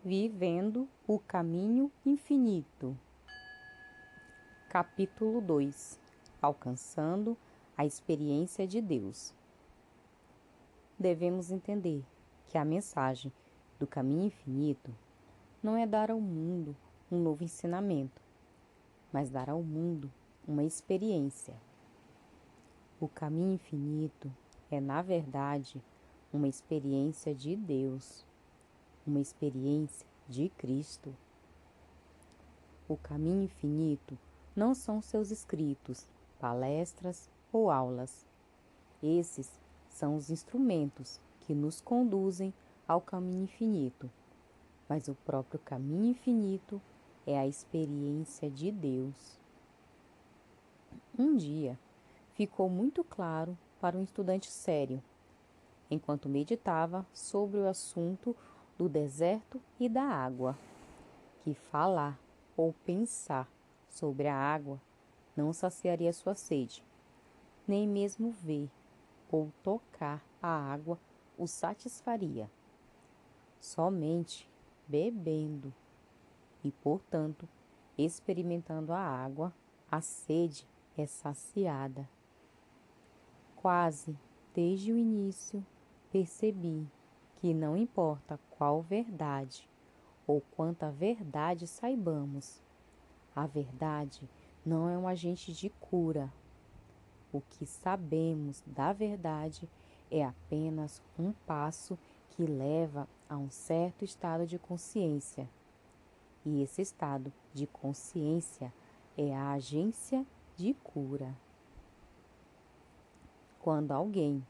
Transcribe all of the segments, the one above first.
Vivendo o Caminho Infinito. Capítulo 2. Alcançando a experiência de Deus. Devemos entender que a mensagem do caminho infinito não é dar ao mundo um novo ensinamento, mas dar ao mundo uma experiência. O caminho infinito é, na verdade, uma experiência de Deus, uma experiência de Cristo. O caminho infinito não são seus escritos, palestras ou aulas. Esses são os instrumentos que nos conduzem ao caminho infinito, mas o próprio caminho infinito é a experiência de Deus. Um dia, ficou muito claro para um estudante sério, enquanto meditava sobre o assunto do deserto e da água, que falar ou pensar sobre a água não saciaria sua sede, nem mesmo ver ou tocar a água o satisfaria. Somente bebendo e, portanto, experimentando a água, a sede é saciada. Quase desde o início percebi que não importa qual verdade ou quanta verdade saibamos, a verdade não é um agente de cura. O que sabemos da verdade é apenas um passo que leva a um certo estado de consciência. E esse estado de consciência é a agência de cura. Quando alguém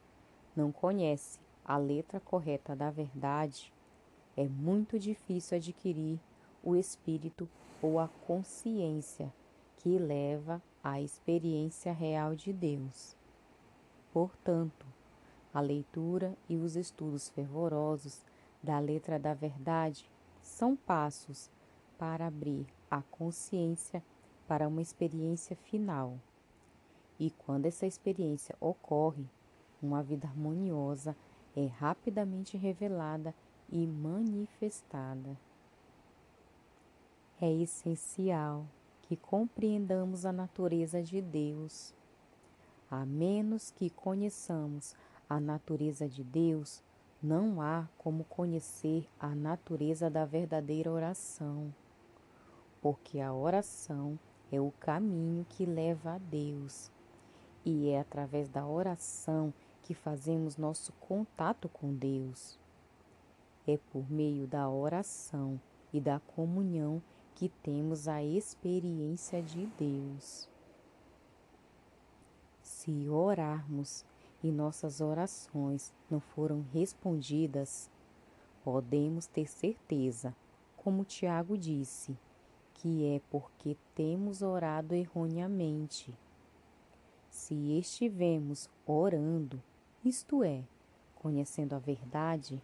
não conhece a letra correta da verdade, é muito difícil adquirir o espírito ou a consciência que leva à experiência real de Deus. Portanto, a leitura e os estudos fervorosos da letra da verdade são passos para abrir a consciência para uma experiência final. E quando essa experiência ocorre, uma vida harmoniosa é rapidamente revelada e manifestada. É essencial que compreendamos a natureza de Deus. A menos que conheçamos a natureza de Deus, não há como conhecer a natureza da verdadeira oração, porque a oração é o caminho que leva a Deus, e é através da oração que fazemos nosso contato com Deus. É por meio da oração e da comunhão que temos a experiência de Deus. Se orarmos e nossas orações não foram respondidas, podemos ter certeza, como Tiago disse, que é porque temos orado erroneamente. Se estivemos orando, isto é, conhecendo a verdade,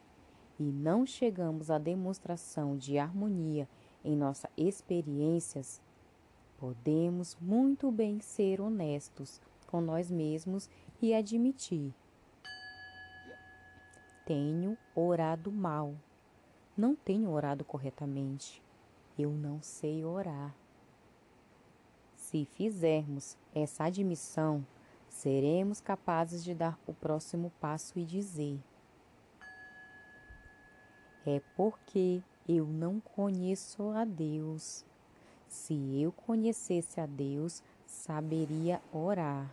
e não chegamos à demonstração de harmonia em nossas experiências, podemos muito bem ser honestos com nós mesmos e admitir: tenho orado mal, não tenho orado corretamente, eu não sei orar. Se fizermos essa admissão, seremos capazes de dar o próximo passo e dizer: é porque eu não conheço a Deus. Se eu conhecesse a Deus, saberia orar.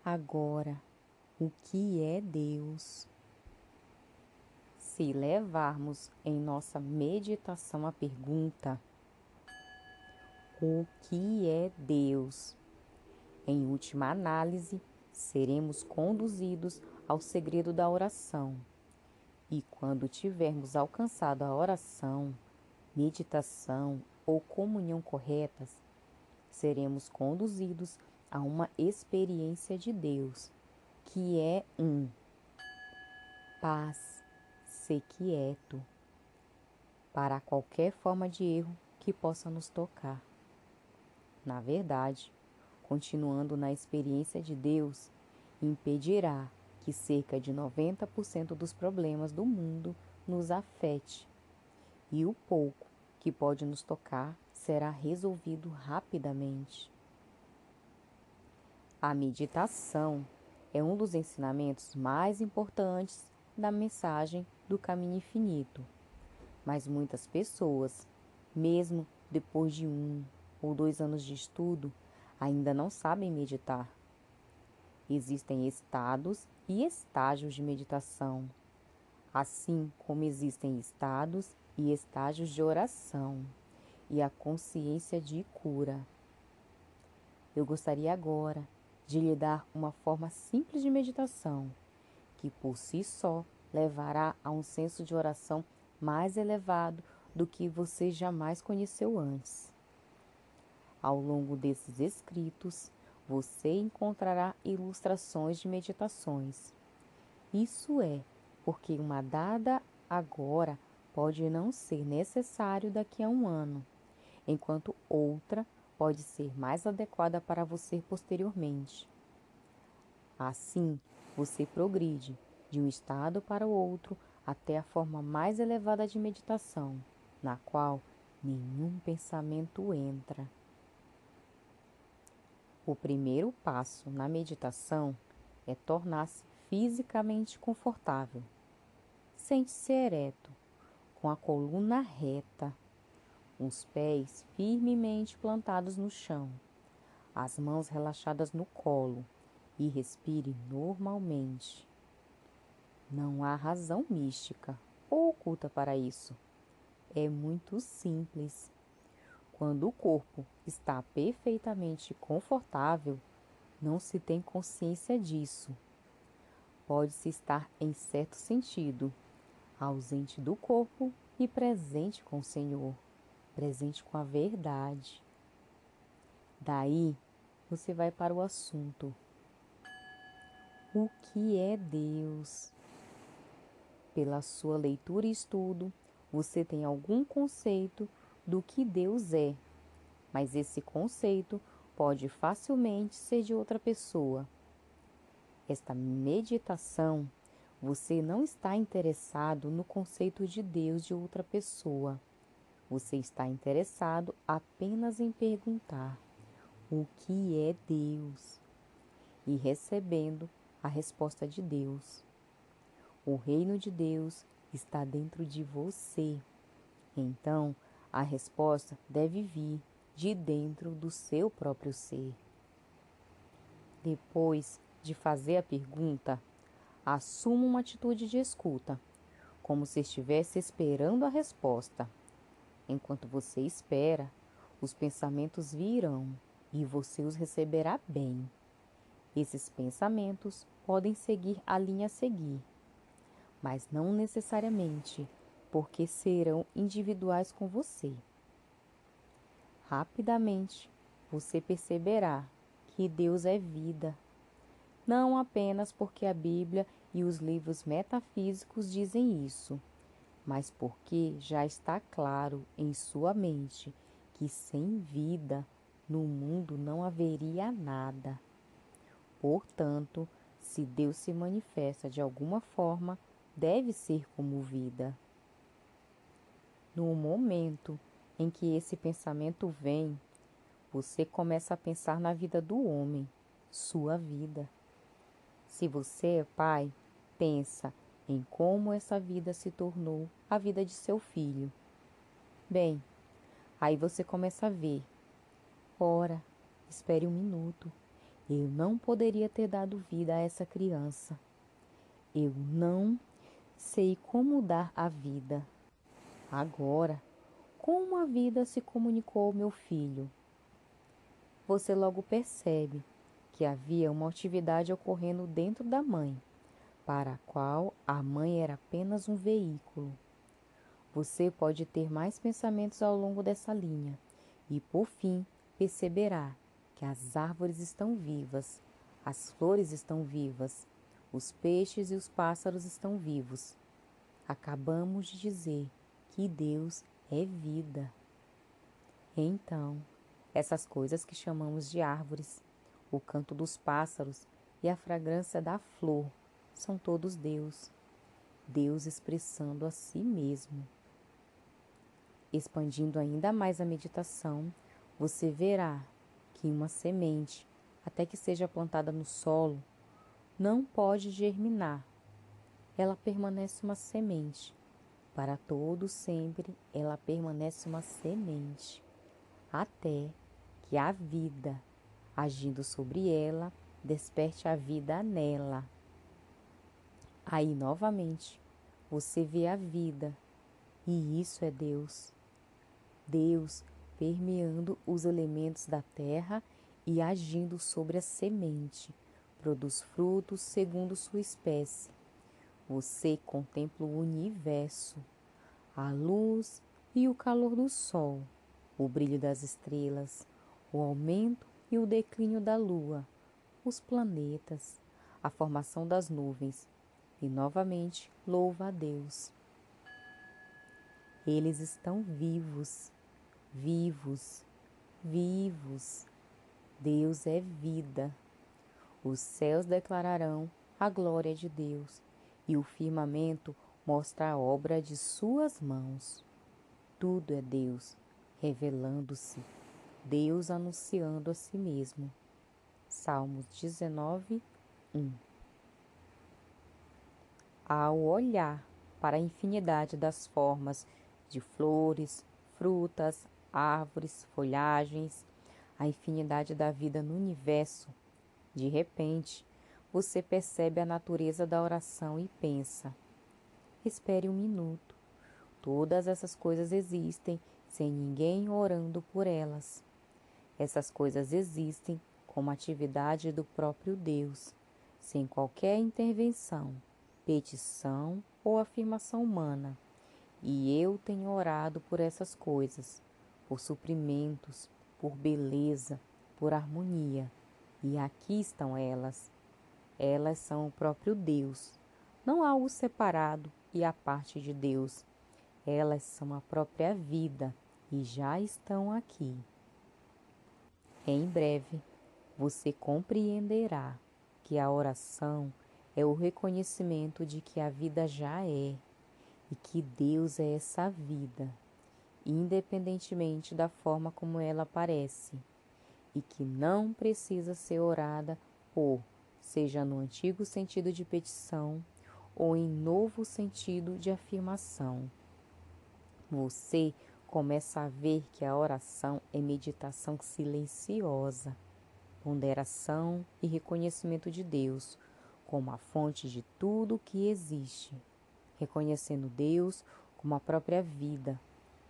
Agora, o que é Deus? Se levarmos em nossa meditação a pergunta: o que é Deus? Em última análise, seremos conduzidos ao segredo da oração. E quando tivermos alcançado a oração, meditação ou comunhão corretas, seremos conduzidos a uma experiência de Deus, que é paz, ser quieto, para qualquer forma de erro que possa nos tocar. Na verdade, continuando na experiência de Deus, impedirá que cerca de 90% dos problemas do mundo nos afete. e o pouco que pode nos tocar será resolvido rapidamente. A meditação é um dos ensinamentos mais importantes da mensagem do caminho infinito, mas muitas pessoas, mesmo depois de 1 ou 2 anos de estudo, ainda não sabem meditar. Existem estados e estágios de meditação, assim como existem estados e estágios de oração e a consciência de cura. Eu gostaria agora de lhe dar uma forma simples de meditação, que por si só levará a um senso de oração mais elevado do que você jamais conheceu antes. Ao longo desses escritos, você encontrará ilustrações de meditações. Isso é porque uma dada agora pode não ser necessário daqui a 1 ano, enquanto outra pode ser mais adequada para você posteriormente. Assim, você progride de um estado para o outro até a forma mais elevada de meditação, na qual nenhum pensamento entra. O primeiro passo na meditação é tornar-se fisicamente confortável. Sente-se ereto, com a coluna reta, os pés firmemente plantados no chão, as mãos relaxadas no colo e respire normalmente. Não há razão mística ou oculta para isso. É muito simples. Quando o corpo está perfeitamente confortável, não se tem consciência disso. Pode-se estar, em certo sentido, ausente do corpo e presente com o Senhor, presente com a verdade. Daí, você vai para o assunto. O que é Deus? Pela sua leitura e estudo, você tem algum conceito do que Deus é, mas esse conceito pode facilmente ser de outra pessoa. Esta meditação, você não está interessado no conceito de Deus de outra pessoa. Você está interessado apenas em perguntar o que é Deus e recebendo a resposta de Deus. O reino de Deus está dentro de você. Então, a resposta deve vir de dentro do seu próprio ser. Depois de fazer a pergunta, assuma uma atitude de escuta, como se estivesse esperando a resposta. Enquanto você espera, os pensamentos virão e você os receberá bem. Esses pensamentos podem seguir a linha a seguir, mas não necessariamente, porque serão individuais com você. Rapidamente, você perceberá que Deus é vida, não apenas porque a Bíblia e os livros metafísicos dizem isso, mas porque já está claro em sua mente que sem vida no mundo não haveria nada. Portanto, se Deus se manifesta de alguma forma, deve ser como vida. No momento em que esse pensamento vem, você começa a pensar na vida do homem, sua vida. Se você é pai, pensa em como essa vida se tornou a vida de seu filho. Bem, aí você começa a ver. Ora, espere 1 minuto. Eu não poderia ter dado vida a essa criança. Eu não sei como dar a vida. Agora, como a vida se comunicou ao meu filho? Você logo percebe que havia uma atividade ocorrendo dentro da mãe, para a qual a mãe era apenas um veículo. Você pode ter mais pensamentos ao longo dessa linha e, por fim, perceberá que as árvores estão vivas, as flores estão vivas, os peixes e os pássaros estão vivos. Acabamos de dizer que Deus é vida. Então, essas coisas que chamamos de árvores, o canto dos pássaros e a fragrância da flor são todos Deus, Deus expressando a si mesmo. Expandindo ainda mais a meditação, você verá que uma semente, até que seja plantada no solo, não pode germinar. Ela permanece uma semente. Para todo sempre, ela permanece uma semente, até que a vida, agindo sobre ela, desperte a vida nela. Aí, novamente, você vê a vida, e isso é Deus. Deus permeando os elementos da terra e agindo sobre a semente, produz frutos segundo sua espécie. Você contempla o universo, a luz e o calor do sol, o brilho das estrelas, o aumento e o declínio da lua, os planetas, a formação das nuvens, e novamente louva a Deus. Eles estão vivos, vivos, vivos. Deus é vida. Os céus declararão a glória de Deus, e o firmamento mostra a obra de suas mãos. Tudo é Deus, revelando-se, Deus anunciando a si mesmo. Salmos 19, 1. Ao olhar para a infinidade das formas de flores, frutas, árvores, folhagens, a infinidade da vida no universo, de repente, você percebe a natureza da oração e pensa: espere um minuto. Todas essas coisas existem sem ninguém orando por elas. Essas coisas existem como atividade do próprio Deus, sem qualquer intervenção, petição ou afirmação humana. E eu tenho orado por essas coisas, por suprimentos, por beleza, por harmonia. E aqui estão elas. Elas são o próprio Deus. Não há algo separado e à parte de Deus. Elas são a própria vida e já estão aqui. Em breve, você compreenderá que a oração é o reconhecimento de que a vida já é e que Deus é essa vida, independentemente da forma como ela aparece, e que não precisa ser orada por, seja no antigo sentido de petição ou em novo sentido de afirmação. Você começa a ver que a oração é meditação silenciosa, ponderação e reconhecimento de Deus como a fonte de tudo o que existe, reconhecendo Deus como a própria vida,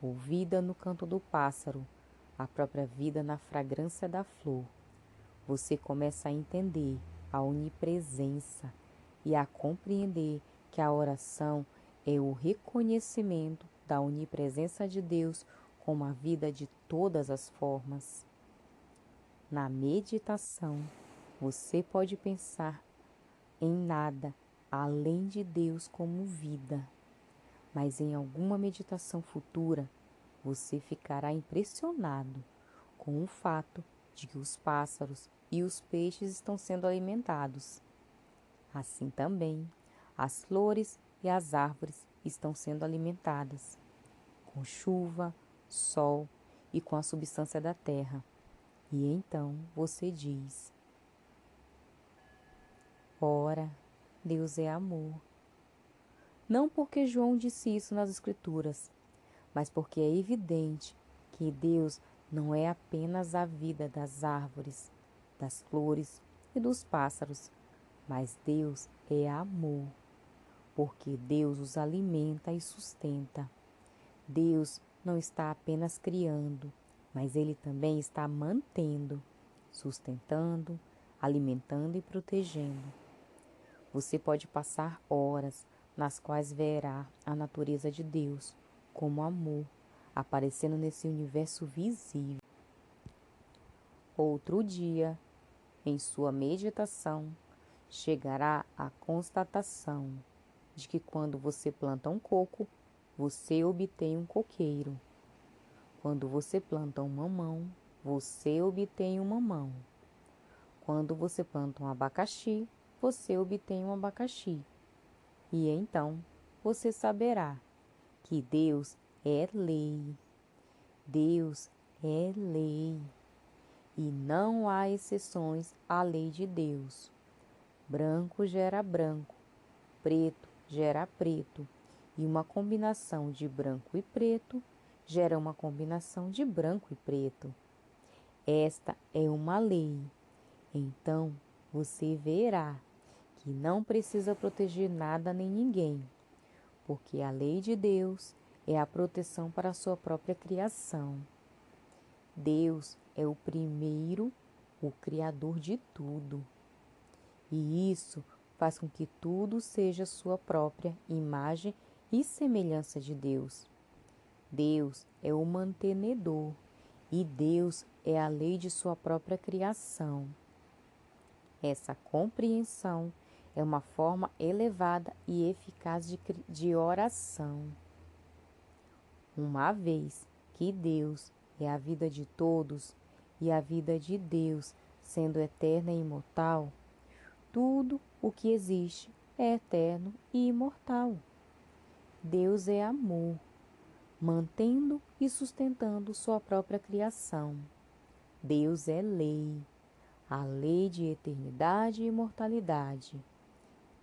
ouvida no canto do pássaro, a própria vida na fragrância da flor. Você começa a entender a onipresença e a compreender que a oração é o reconhecimento da onipresença de Deus como a vida de todas as formas. Na meditação, você pode pensar em nada além de Deus como vida, mas em alguma meditação futura, você ficará impressionado com o fato de que os pássaros e os peixes estão sendo alimentados. Assim também, as flores e as árvores estão sendo alimentadas, com chuva, sol e com a substância da terra. E então você diz: ora, Deus é amor. Não porque João disse isso nas Escrituras, mas porque é evidente que Deus não é apenas a vida das árvores, das flores e dos pássaros, mas Deus é amor, porque Deus os alimenta e sustenta. Deus não está apenas criando, mas Ele também está mantendo, sustentando, alimentando e protegendo. Você pode passar horas nas quais verá a natureza de Deus como amor aparecendo nesse universo visível. Outro dia, em sua meditação, chegará à constatação de que quando você planta um coco, você obtém um coqueiro. Quando você planta um mamão, você obtém um mamão. Quando você planta um abacaxi, você obtém um abacaxi. E então você saberá que Deus é lei. Deus é lei e não há exceções à lei de Deus. Branco gera branco, preto gera preto, e uma combinação de branco e preto gera uma combinação de branco e preto. Esta é uma lei. Então você verá que não precisa proteger nada nem ninguém, porque a lei de Deus é a proteção para a sua própria criação. Deus é o primeiro, o Criador de tudo. E isso faz com que tudo seja sua própria imagem e semelhança de Deus. Deus é o mantenedor e Deus é a lei de sua própria criação. Essa compreensão é uma forma elevada e eficaz de oração. Uma vez que Deus é a vida de todos e a vida de Deus sendo eterna e imortal, tudo o que existe é eterno e imortal. Deus é amor, mantendo e sustentando sua própria criação. Deus é lei, a lei de eternidade e imortalidade.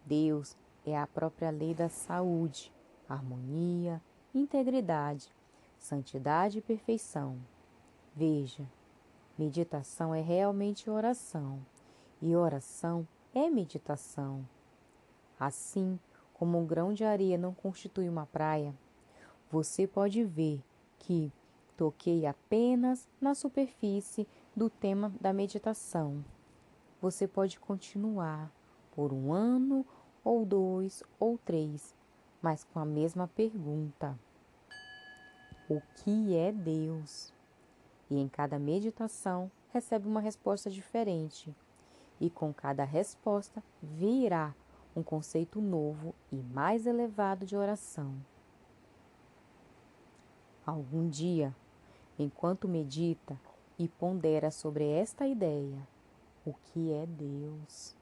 Deus é a própria lei da saúde, harmonia, integridade, santidade e perfeição. Veja, meditação é realmente oração, e oração é meditação. Assim como um grão de areia não constitui uma praia, você pode ver que toquei apenas na superfície do tema da meditação. Você pode continuar por 1 ano, ou 2, ou 3, mas com a mesma pergunta: o que é Deus? E em cada meditação recebe uma resposta diferente. E com cada resposta virá um conceito novo e mais elevado de oração. Algum dia, enquanto medita e pondera sobre esta ideia, o que é Deus?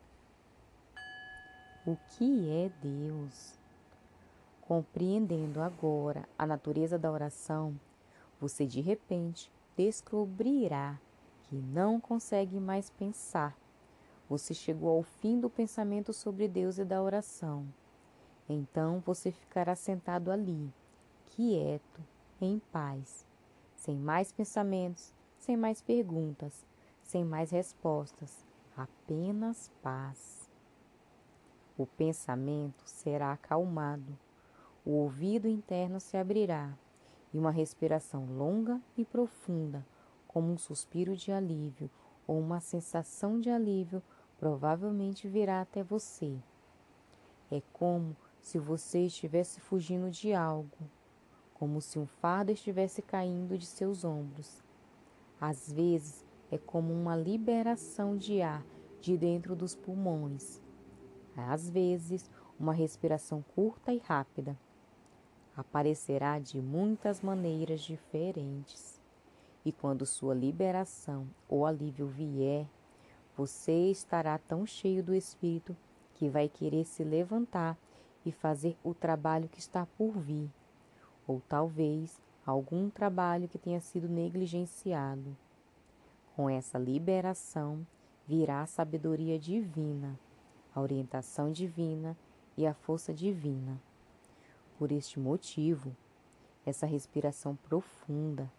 O que é Deus? Compreendendo agora a natureza da oração, você de repente descobrirá que não consegue mais pensar. Você chegou ao fim do pensamento sobre Deus e da oração. Então você ficará sentado ali, quieto, em paz, sem mais pensamentos, sem mais perguntas, sem mais respostas, apenas paz. O pensamento será acalmado, o ouvido interno se abrirá e uma respiração longa e profunda, como um suspiro de alívio ou uma sensação de alívio, provavelmente virá até você. É como se você estivesse fugindo de algo, como se um fardo estivesse caindo de seus ombros. Às vezes é como uma liberação de ar de dentro dos pulmões. Às vezes, uma respiração curta e rápida. Aparecerá de muitas maneiras diferentes. E quando sua liberação ou alívio vier, você estará tão cheio do Espírito que vai querer se levantar e fazer o trabalho que está por vir, ou talvez algum trabalho que tenha sido negligenciado. Com essa liberação virá a sabedoria divina, a orientação divina e a força divina. Por este motivo, essa respiração profunda,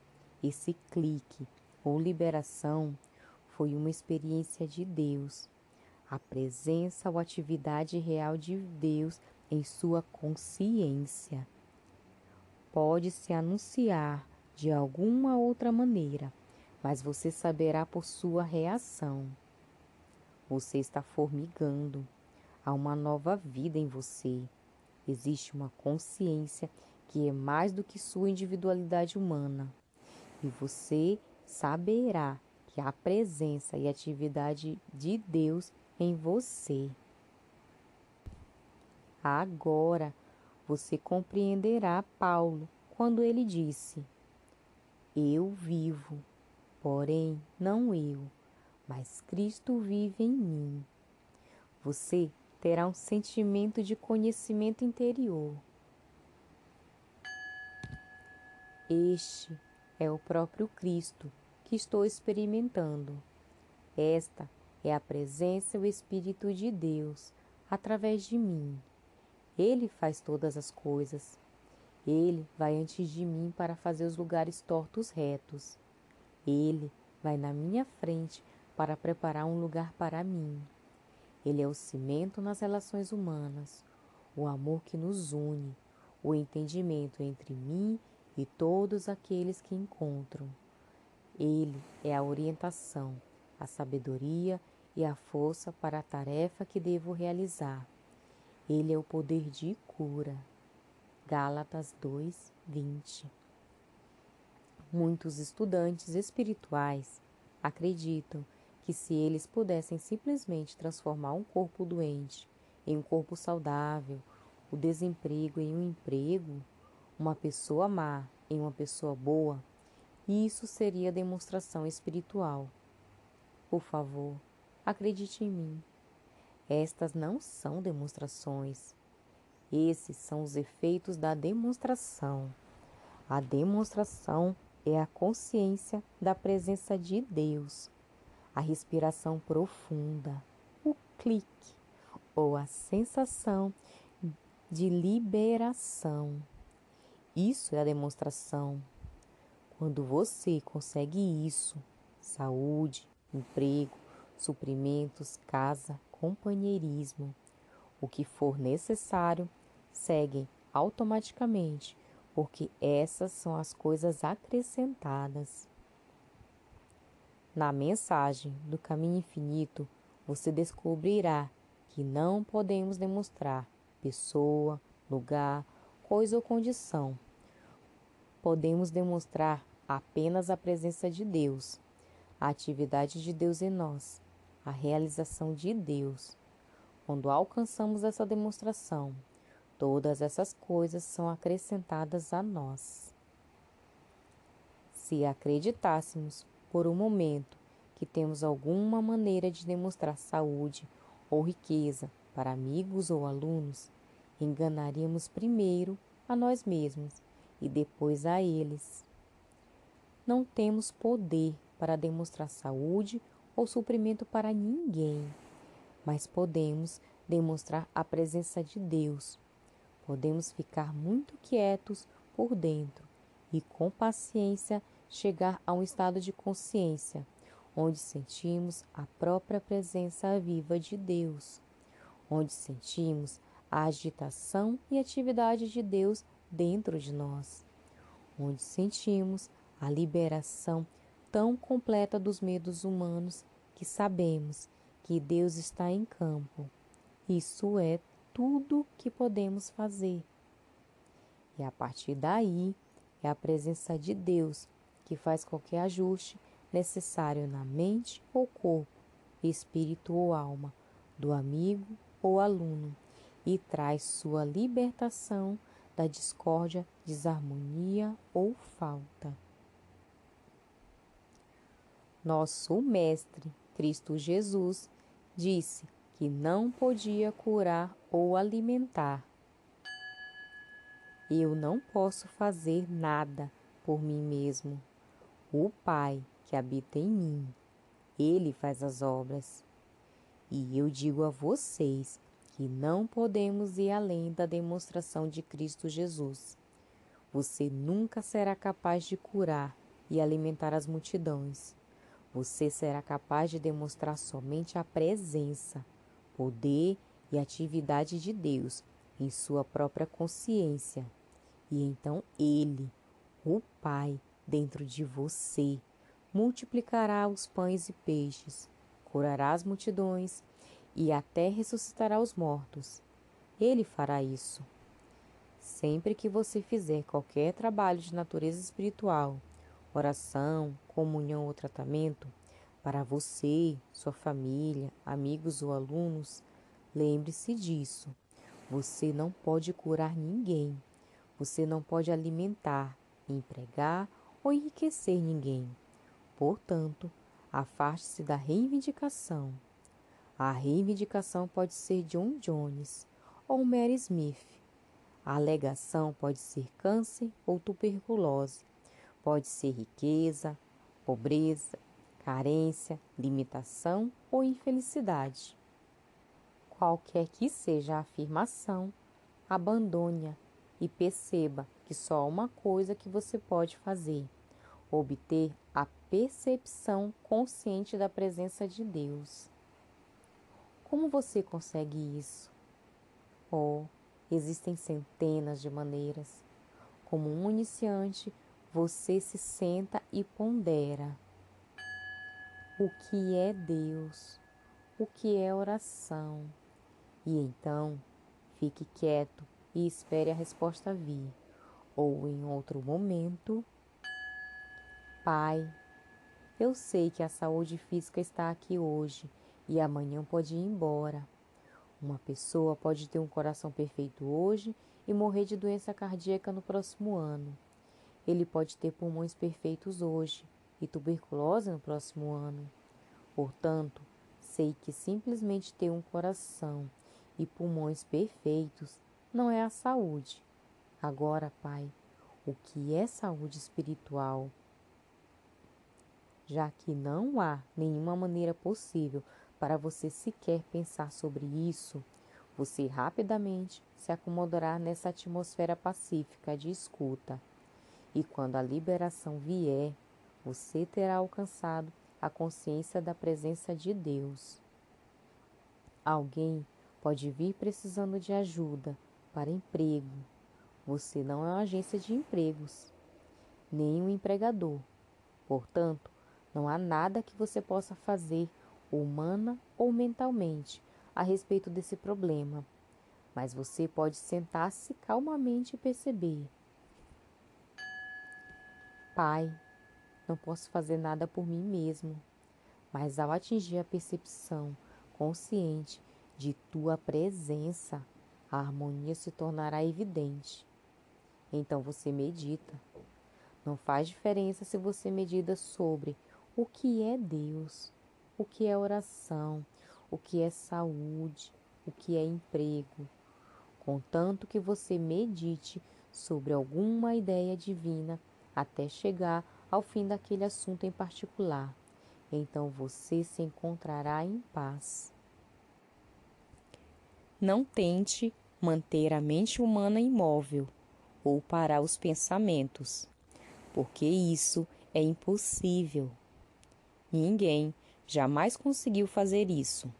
esse clique ou liberação foi uma experiência de Deus, a presença ou atividade real de Deus em sua consciência. Pode se anunciar de alguma outra maneira, mas você saberá por sua reação. Você está formigando. Há uma nova vida em você. Existe uma consciência que é mais do que sua individualidade humana. E você saberá que há presença e atividade de Deus em você. Agora você compreenderá Paulo quando ele disse: eu vivo, porém não eu, mas Cristo vive em mim. Você terá um sentimento de conhecimento interior. Este É o próprio Cristo que estou experimentando. Esta é a presença e o Espírito de Deus através de mim. Ele faz todas as coisas. Ele vai antes de mim para fazer os lugares tortos retos. Ele vai na minha frente para preparar um lugar para mim. Ele é o cimento nas relações humanas, o amor que nos une, o entendimento entre mim e todos aqueles que encontro. Ele é a orientação, a sabedoria e a força para a tarefa que devo realizar. Ele é o poder de cura. Gálatas 2:20. Muitos estudantes espirituais acreditam que se eles pudessem simplesmente transformar um corpo doente em um corpo saudável, o desemprego em um emprego, uma pessoa má em uma pessoa boa, isso seria demonstração espiritual. Por favor, acredite em mim. Estas não são demonstrações. Esses são os efeitos da demonstração. A demonstração é a consciência da presença de Deus, a respiração profunda, o clique ou a sensação de liberação. Isso é a demonstração. Quando você consegue isso, saúde, emprego, suprimentos, casa, companheirismo, o que for necessário, seguem automaticamente, porque essas são as coisas acrescentadas. Na mensagem do caminho infinito, você descobrirá que não podemos demonstrar pessoa, lugar, coisa ou condição. Podemos demonstrar apenas a presença de Deus, a atividade de Deus em nós, a realização de Deus. Quando alcançamos essa demonstração, todas essas coisas são acrescentadas a nós. Se acreditássemos por um momento que temos alguma maneira de demonstrar saúde ou riqueza para amigos ou alunos, enganaríamos primeiro a nós mesmos e depois a eles. Não temos poder para demonstrar saúde ou suprimento para ninguém, mas podemos demonstrar a presença de Deus. Podemos ficar muito quietos por dentro e, com paciência, chegar a um estado de consciência, onde sentimos a própria presença viva de Deus, onde sentimos a agitação e atividade de Deus dentro de nós, onde sentimos a liberação tão completa dos medos humanos que sabemos que Deus está em campo. Isso é tudo que podemos fazer. E a partir daí, é a presença de Deus que faz qualquer ajuste necessário na mente ou corpo, espírito ou alma, do amigo ou aluno, e traz sua libertação da discórdia, desarmonia ou falta. Nosso Mestre, Cristo Jesus, disse que não podia curar ou alimentar. Eu não posso fazer nada por mim mesmo. O Pai que habita em mim, Ele faz as obras. E eu digo a vocês que não podemos ir além da demonstração de Cristo Jesus. Você nunca será capaz de curar e alimentar as multidões. Você será capaz de demonstrar somente a presença, poder e atividade de Deus em sua própria consciência. E então Ele, o Pai, dentro de você, multiplicará os pães e peixes, curará as multidões e até ressuscitará os mortos. Ele fará isso. Sempre que você fizer qualquer trabalho de natureza espiritual, oração, comunhão ou tratamento, para você, sua família, amigos ou alunos, lembre-se disso. Você não pode curar ninguém. Você não pode alimentar, empregar ou enriquecer ninguém. Portanto, afaste-se da reivindicação. A reivindicação pode ser John Jones ou Mary Smith. A alegação pode ser câncer ou tuberculose. Pode ser riqueza, pobreza, carência, limitação ou infelicidade. Qualquer que seja a afirmação, abandone-a e perceba que só há uma coisa que você pode fazer: obter a percepção consciente da presença de Deus. Como você consegue isso? Oh, existem centenas de maneiras. Como um iniciante, você se senta e pondera: o que é Deus? O que é oração? E então, fique quieto e espere a resposta vir. Ou em outro momento: Pai, eu sei que a saúde física está aqui hoje e amanhã pode ir embora. Uma pessoa pode ter um coração perfeito hoje e morrer de doença cardíaca no próximo ano. Ele pode ter pulmões perfeitos hoje e tuberculose no próximo ano. Portanto, sei que simplesmente ter um coração e pulmões perfeitos não é a saúde. Agora, Pai, o que é saúde espiritual? Já que não há nenhuma maneira possível para você sequer pensar sobre isso, você rapidamente se acomodará nessa atmosfera pacífica de escuta. E quando a liberação vier, você terá alcançado a consciência da presença de Deus. Alguém pode vir precisando de ajuda para emprego. Você não é uma agência de empregos, nem um empregador. Portanto, não há nada que você possa fazer, humana ou mentalmente, a respeito desse problema. Mas você pode sentar-se calmamente e perceber: Pai, não posso fazer nada por mim mesmo, mas ao atingir a percepção consciente de tua presença, a harmonia se tornará evidente. Então você medita. Não faz diferença se você medita sobre o que é Deus, o que é oração, o que é saúde, o que é emprego. Contanto que você medite sobre alguma ideia divina até chegar ao fim daquele assunto em particular, então você se encontrará em paz. Não tente manter a mente humana imóvel ou parar os pensamentos, porque isso é impossível. Ninguém jamais conseguiu fazer isso,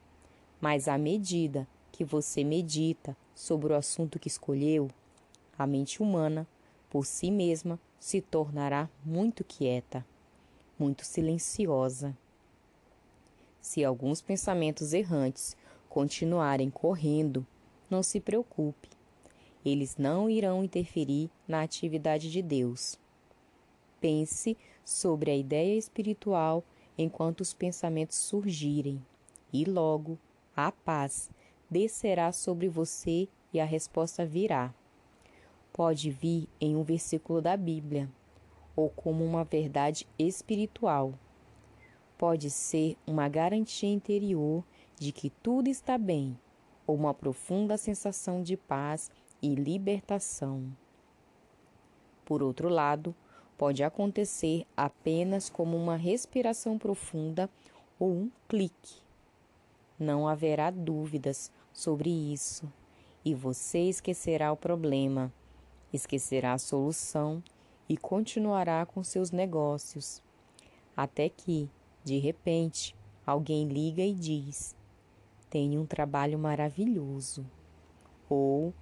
mas à medida que você medita sobre o assunto que escolheu, a mente humana, por si mesma, se tornará muito quieta, muito silenciosa. Se alguns pensamentos errantes continuarem correndo, não se preocupe. Eles não irão interferir na atividade de Deus. Pense sobre a ideia espiritual enquanto os pensamentos surgirem, e logo a paz descerá sobre você e a resposta virá. Pode vir em um versículo da Bíblia, ou como uma verdade espiritual. Pode ser uma garantia interior de que tudo está bem, ou uma profunda sensação de paz e libertação. Por outro lado, pode acontecer apenas como uma respiração profunda ou um clique. Não haverá dúvidas sobre isso, e você esquecerá o problema, esquecerá a solução e continuará com seus negócios, até que, de repente, alguém liga e diz: tenho um trabalho maravilhoso, ou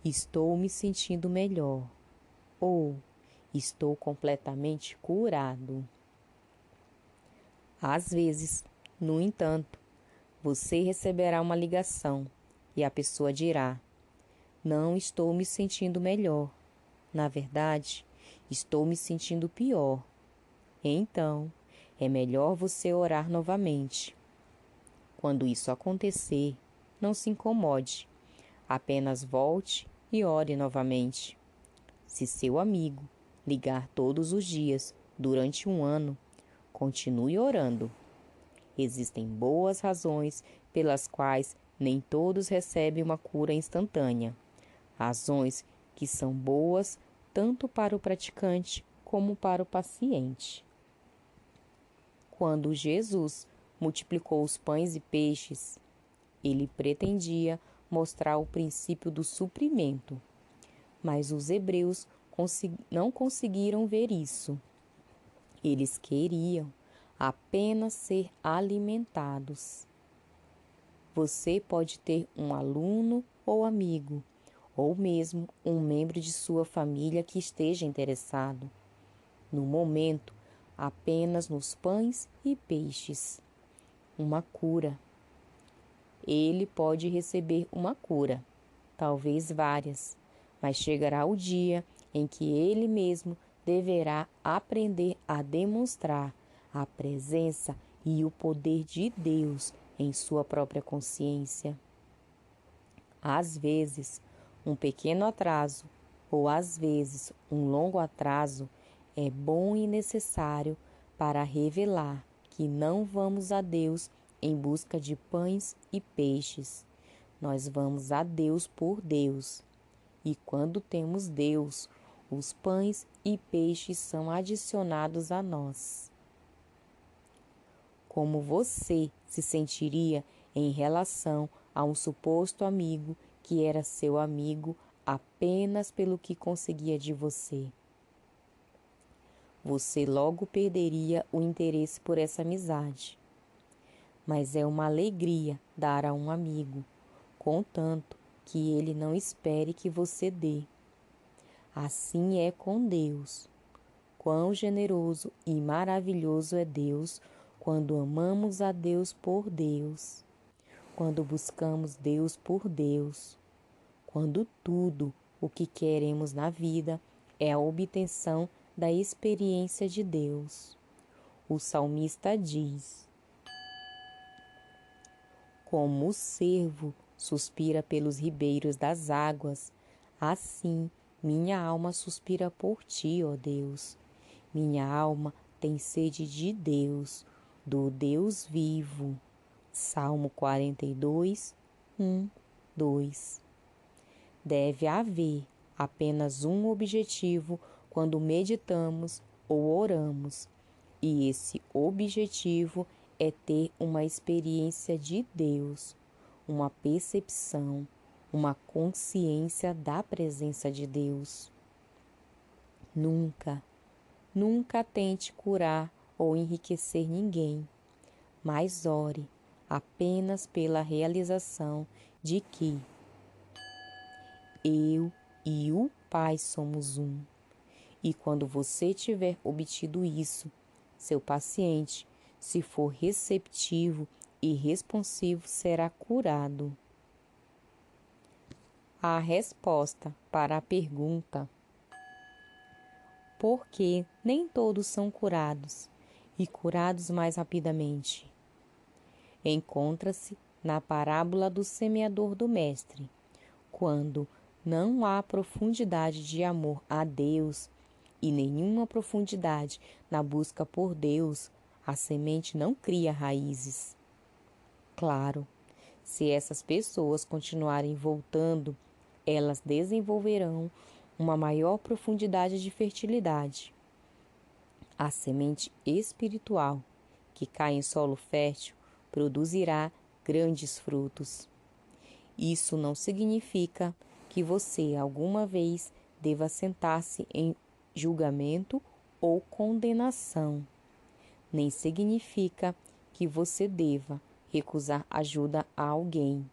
estou me sentindo melhor, ou estou completamente curado. Às vezes, no entanto, você receberá uma ligação e a pessoa dirá: não estou me sentindo melhor. Na verdade, estou me sentindo pior. Então, é melhor você orar novamente. Quando isso acontecer, não se incomode. Apenas volte e ore novamente. Se seu amigo ligar todos os dias durante um ano, continue orando. Existem boas razões pelas quais nem todos recebem uma cura instantânea. Razões que são boas tanto para o praticante como para o paciente. Quando Jesus multiplicou os pães e peixes, ele pretendia mostrar o princípio do suprimento, mas os hebreus não conseguiram ver isso. Eles queriam apenas ser alimentados. Você pode ter um aluno ou amigo, ou mesmo um membro de sua família que esteja interessado, no momento, apenas nos pães e peixes. Uma cura. Ele pode receber uma cura, talvez várias, mas chegará o dia em que ele mesmo deverá aprender a demonstrar a presença e o poder de Deus em sua própria consciência. Às vezes, um pequeno atraso, ou às vezes um longo atraso, é bom e necessário para revelar que não vamos a Deus em busca de pães e peixes. Nós vamos a Deus por Deus. E quando temos Deus, os pães e peixes são adicionados a nós. Como você se sentiria em relação a um suposto amigo que era seu amigo apenas pelo que conseguia de você? Você logo perderia o interesse por essa amizade. Mas é uma alegria dar a um amigo, contanto que ele não espere que você dê. Assim é com Deus. Quão generoso e maravilhoso é Deus quando amamos a Deus por Deus, quando buscamos Deus por Deus, quando tudo o que queremos na vida é a obtenção da experiência de Deus. O salmista diz: como o cervo suspira pelos ribeiros das águas, assim minha alma suspira por ti, ó Deus. Minha alma tem sede de Deus, do Deus vivo. Salmo 42, 1, 2. Deve haver apenas um objetivo quando meditamos ou oramos, e esse objetivo é ter uma experiência de Deus, uma percepção, uma consciência da presença de Deus. Nunca tente curar ou enriquecer ninguém, mas ore apenas pela realização de que eu e o Pai somos um. E quando você tiver obtido isso, seu paciente, se for receptivo e responsivo, será curado. A resposta para a pergunta: por que nem todos são curados e curados mais rapidamente? Encontra-se na parábola do semeador do Mestre. Quando não há profundidade de amor a Deus e nenhuma profundidade na busca por Deus, a semente não cria raízes. Claro, se essas pessoas continuarem voltando, elas desenvolverão uma maior profundidade de fertilidade. A semente espiritual que cai em solo fértil produzirá grandes frutos. Isso não significa que você alguma vez deva sentar-se em julgamento ou condenação. Nem significa que você deva recusar ajuda a alguém,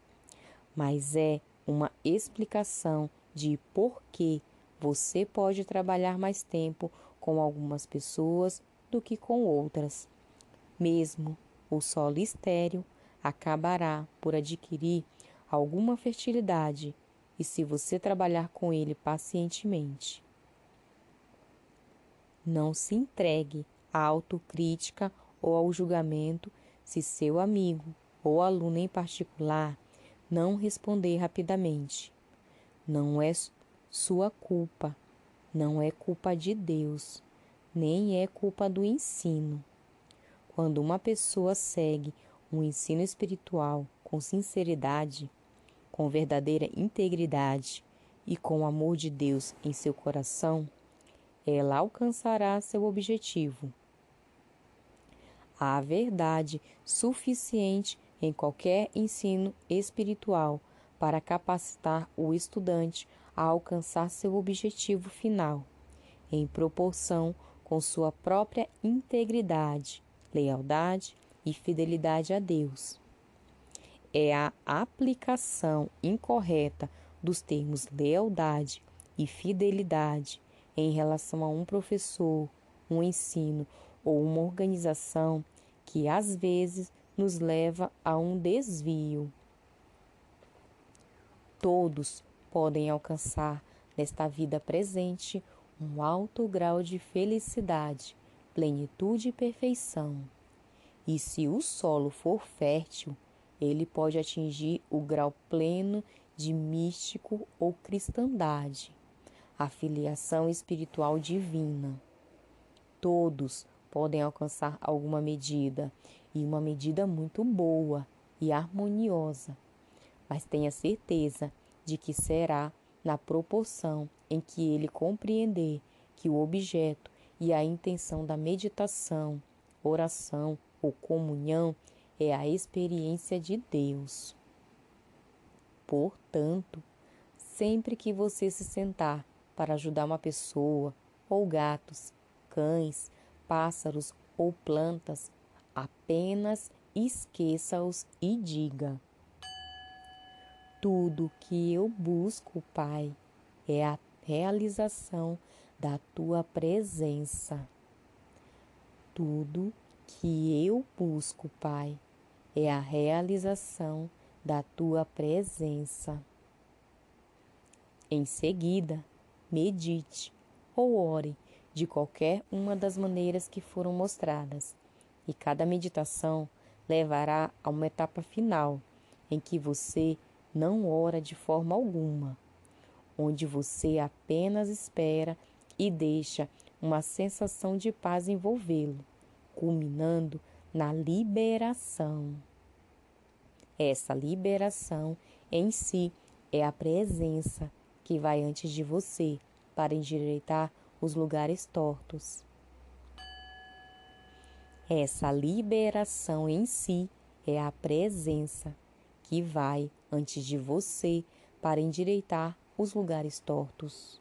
mas é uma explicação de por que você pode trabalhar mais tempo com algumas pessoas do que com outras. Mesmo o solo estéril acabará por adquirir alguma fertilidade e se você trabalhar com ele pacientemente. Não se entregue à autocrítica ou ao julgamento se seu amigo ou aluno em particular não responder rapidamente. Não é sua culpa, não é culpa de Deus, nem é culpa do ensino. Quando uma pessoa segue um ensino espiritual com sinceridade, com verdadeira integridade e com o amor de Deus em seu coração, ela alcançará seu objetivo. Há verdade suficiente em qualquer ensino espiritual para capacitar o estudante a alcançar seu objetivo final, em proporção com sua própria integridade, lealdade e fidelidade a Deus. É a aplicação incorreta dos termos lealdade e fidelidade em relação a um professor, um ensino ou uma organização que às vezes nos leva a um desvio. Todos podem alcançar nesta vida presente um alto grau de felicidade, plenitude e perfeição. E se o solo for fértil, ele pode atingir o grau pleno de místico ou cristandade, a filiação espiritual divina. Todos podem alcançar alguma medida, e uma medida muito boa e harmoniosa, mas tenha certeza de que será na proporção em que ele compreender que o objeto e a intenção da meditação, oração ou comunhão é a experiência de Deus. Portanto, sempre que você se sentar para ajudar uma pessoa, ou gatos, cães, pássaros ou plantas, apenas esqueça-os e diga: tudo que eu busco, Pai, é a realização da tua presença. Tudo que eu busco, Pai, é a realização da tua presença. Em seguida, medite ou ore de qualquer uma das maneiras que foram mostradas, e cada meditação levará a uma etapa final em que você não ora de forma alguma, onde você apenas espera e deixa uma sensação de paz envolvê-lo, culminando na liberação. Essa liberação em si é a presença que vai antes de você para endireitar os lugares tortos. Essa liberação em si é a presença que vai antes de você para endireitar os lugares tortos.